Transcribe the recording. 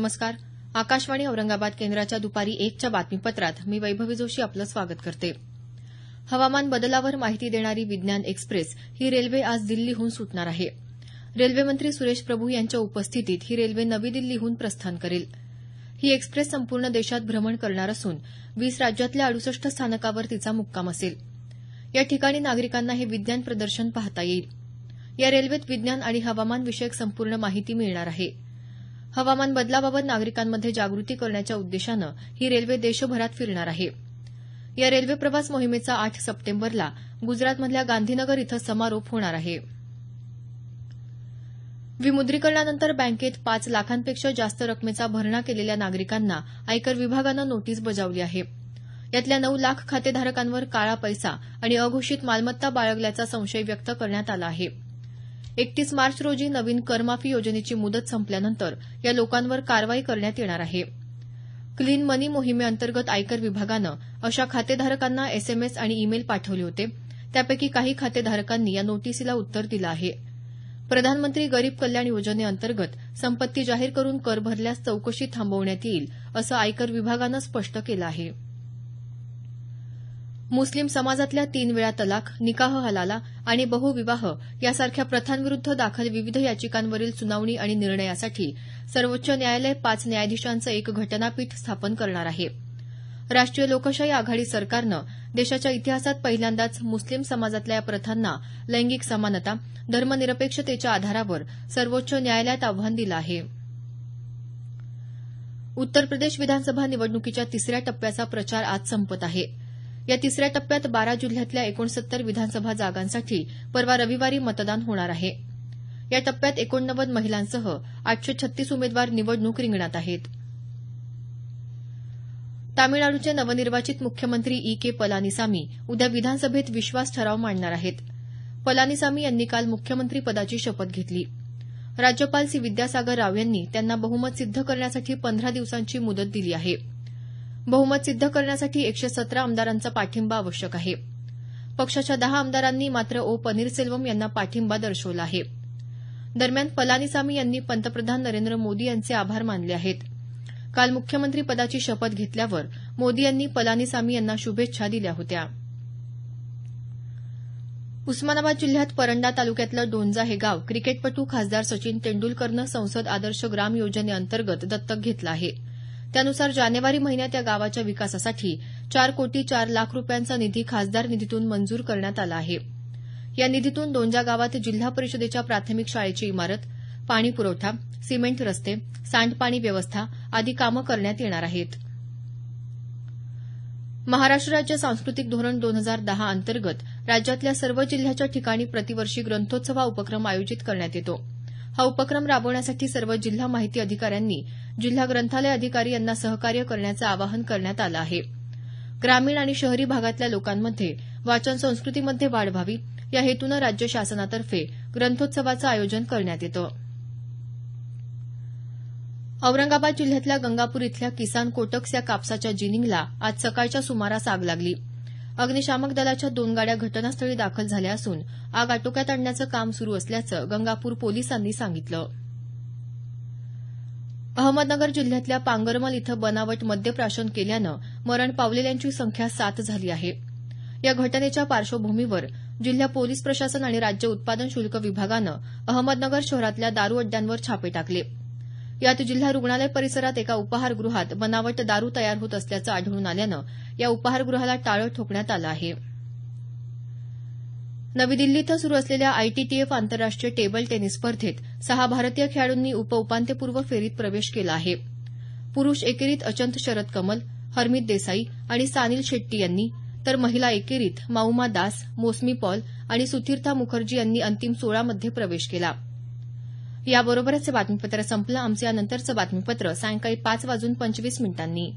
नमस्कार. आकाशवाणी औरंगाबाद केंद्राच्या दुपारी 1च्या बातमीपत्रात मी वैभवी जोशी आपलं स्वागत करते. हवामान बदलावर माहिती देणारी विज्ञान एक्सप्रेस ही रेल्वे आज दिल्लीहून सुटणार आहे. रेल्वेमंत्री सुरेश प्रभू यांच्या उपस्थितीत ही रेल्वे नवी दिल्लीहून प्रस्थान करेल. ही एक्सप्रेस संपूर्ण देशात भ्रमण करणार असून 20 राज्यातल्या 68 स्थानकावर तिचा मुक्काम असेल. या ठिकाणी नागरिकांना हे विज्ञान प्रदर्शन पाहता येईल. या रेल्वेत विज्ञान आणि हवामान विषयक संपूर्ण माहिती मिळणार आहे. हवामान बदलाबाबत नागरिकांमध्ये जागृती करण्याच्या उद्देशानं ही रेल्वे देशभरात फिरणार आहे. या रेल्वे प्रवास मोहिमेचा 8 सप्टेंबरला गुजरातमधल्या गांधीनगर इथं समारोप होणार आहे. विमुद्रीकरणानंतर बँकेत 5 लाखांपेक्षा जास्त रकमेचा भरणा केलेल्या नागरिकांना आयकर विभागानं नोटीस बजावली आहे. यातल्या 9 लाख खातेधारकांवर काळा पैसा आणि अघोषित मालमत्ता बाळगल्याचा संशय व्यक्त करण्यात आला आहे. 31 मार्च रोजी नवीन करमाफी योजनेची मुदत संपल्यानंतर या लोकांवर कारवाई करण्यात येणार आहे. क्लीन मनी मोहिमेअंतर्गत आयकर विभागानं अशा खातेधारकांना एसएमएस आणि ईमेल पाठवले होते. त्यापैकी काही खातेधारकांनी या नोटीसीला उत्तर दिलं आहे. प्रधानमंत्री गरीब कल्याण योजनेअंतर्गत संपत्ती जाहीर करून कर भरल्यास चौकशी थांबवण्यात येईल असं आयकर विभागानं स्पष्ट केलं आहे. मुस्लिम समाजातल्या 3 वेळा तलाक, निकाह हलाला आणि बहुविवाह यासारख्या प्रथांविरुद्ध दाखल विविध याचिकांवरील सुनावणी आणि निर्णयासाठी सर्वोच्च न्यायालय 5 न्यायाधीशांचं एक घटनापीठ स्थापन करणार आहे. राष्ट्रीय लोकशाही आघाडी सरकारनं देशाच्या इतिहासात पहिल्यांदाच मुस्लिम समाजातल्या या प्रथांना लैंगिक समानता, धर्मनिरपेक्षतेच्या आधारावर सर्वोच्च न्यायालयात आव्हान दिलं आहे. उत्तर प्रदेश विधानसभा निवडणुकीच्या 3ऱ्या टप्प्याचा प्रचार आज संपत आहे. या 3ऱ्या टप्प्यात 12 जिल्ह्यातल्या 69 विधानसभा जागांसाठी परवा रविवारी मतदान होणार आहे. या टप्प्यात 89 महिलांसह 836 उमेदवार निवडणूक रिंगणात आहेत. तामिळनाडूचे नवनिर्वाचित मुख्यमंत्री ई.के. पलानीसामी उद्या विधानसभेत विश्वास ठराव मांडणार आहेत. पलानीसामी यांनी काल मुख्यमंत्रीपदाची शपथ घेतली. राज्यपाल सी विद्यासागर राव यांनी त्यांना बहुमत सिद्ध करण्यासाठी 15 दिवसांची मुदत दिली आहे. बहुमत सिद्ध करण्यासाठी 117 आमदारांचा पाठिंबा आवश्यक आहे. पक्षाच्या 10 आमदारांनी मात्र ओ पनीरसेल्वम यांना पाठिंबा दर्शवला आहे. दरम्यान पलानीसामी यांनी पंतप्रधान नरेंद्र मोदी यांचे आभार मानले आहेत. काल मुख्यमंत्रीपदाची शपथ घेतल्यावर मोदी यांनी पलानीसामी यांना शुभेच्छा दिल्या होत्या. उस्मानाबाद जिल्ह्यात परंडा तालुक्यातलं डोंजा हे गाव क्रिकेटपटू खासदार सचिन तेंडुलकरनं संसद आदर्श ग्राम योजनेअंतर्गत दत्तक घेतलं आहे. त्यानुसार जानेवारी महिन्यात या गावाच्या विकासासाठी 4 कोटी 4 लाख रुपयांचा निधी खासदार निधीतून मंजूर करण्यात आला आहे. या निधीतून डोंजा गावात जिल्हा परिषदेच्या प्राथमिक शाळेची इमारत, पाणी पुरवठा, सिमेंट रस्ते, सांडपाणी व्यवस्था आदी कामं करण्यात येणार आहेत. महाराष्ट्र राज्य सांस्कृतिक धोरण 2010 अंतर्गत राज्यातल्या सर्व जिल्ह्याच्या ठिकाणी प्रतिवर्षी ग्रंथोत्सव हा उपक्रम आयोजित करण्यात येतो. हा उपक्रम राबवण्यासाठी सर्व जिल्हा माहिती अधिकाऱ्यांनी जिल्हा ग्रंथालय अधिकारी यांना सहकार्य करण्याचं आवाहन करण्यात आलं आहे. ग्रामीण आणि शहरी भागातल्या लोकांमध्ये वाचन संस्कृतीमध्ये वाढ व्हावी या हेतूनं राज्य शासनातर्फे ग्रंथोत्सवाचं आयोजन करण्यात येतं. औरंगाबाद जिल्ह्यातल्या गंगापूर इथल्या किसान कोटक्स या कापसाच्या जिनिंगला आज सकाळच्या सुमारास आग लागली. अग्निशामक दलाच्या 2 गाड्या घटनास्थळी दाखल झाल्या असून आग आटोक्यात आणण्याचं काम सुरू असल्याचं गंगापूर पोलिसांनी सांगितलं. अहमदनगर जिल्ह्यातल्या पांगरमल इथं बनावट मद्यप्राशन केल्यानं मरण पावलेल्यांची संख्या 7 झाली आहे. या घटनेच्या पार्श्वभूमीवर जिल्हा पोलीस प्रशासन आणि राज्य उत्पादन शुल्क विभागानं अहमदनगर शहरातल्या दारू अड्ड्यांवर छापे टाकले. यात जिल्हा रुग्णालय परिसरात एका उपाहारगृहात बनावट दारू तयार होत असल्याचं आढळून आल्यानं या उपाहारगृहाला टाळं ठोकण्यात आलं आहे. नवी दिल्ली इथं सुरू असलेल्या आयटीटीएफ आंतरराष्ट्रीय टेबल टेनिस स्पर्धेत 6 भारतीय खेळाडूंनी उपउपांत्यपूर्व फेरीत प्रवेश केला आहे. पुरुष एकेरीत अचंत शरद कमल, हरमीत देसाई आणि सानिल शेट्टी यांनी, तर महिला एकेरीत माउमा दास, मौसमी पॉल आणि सुतीर्था मुखर्जी यांनी अंतिम 16 मध्ये प्रवेश केला. याबरोबरच हे बातमीपत्र संपलं. आमचं यानंतरचं बातमीपत्र सायंकाळी 5:25 मिनिटांनी.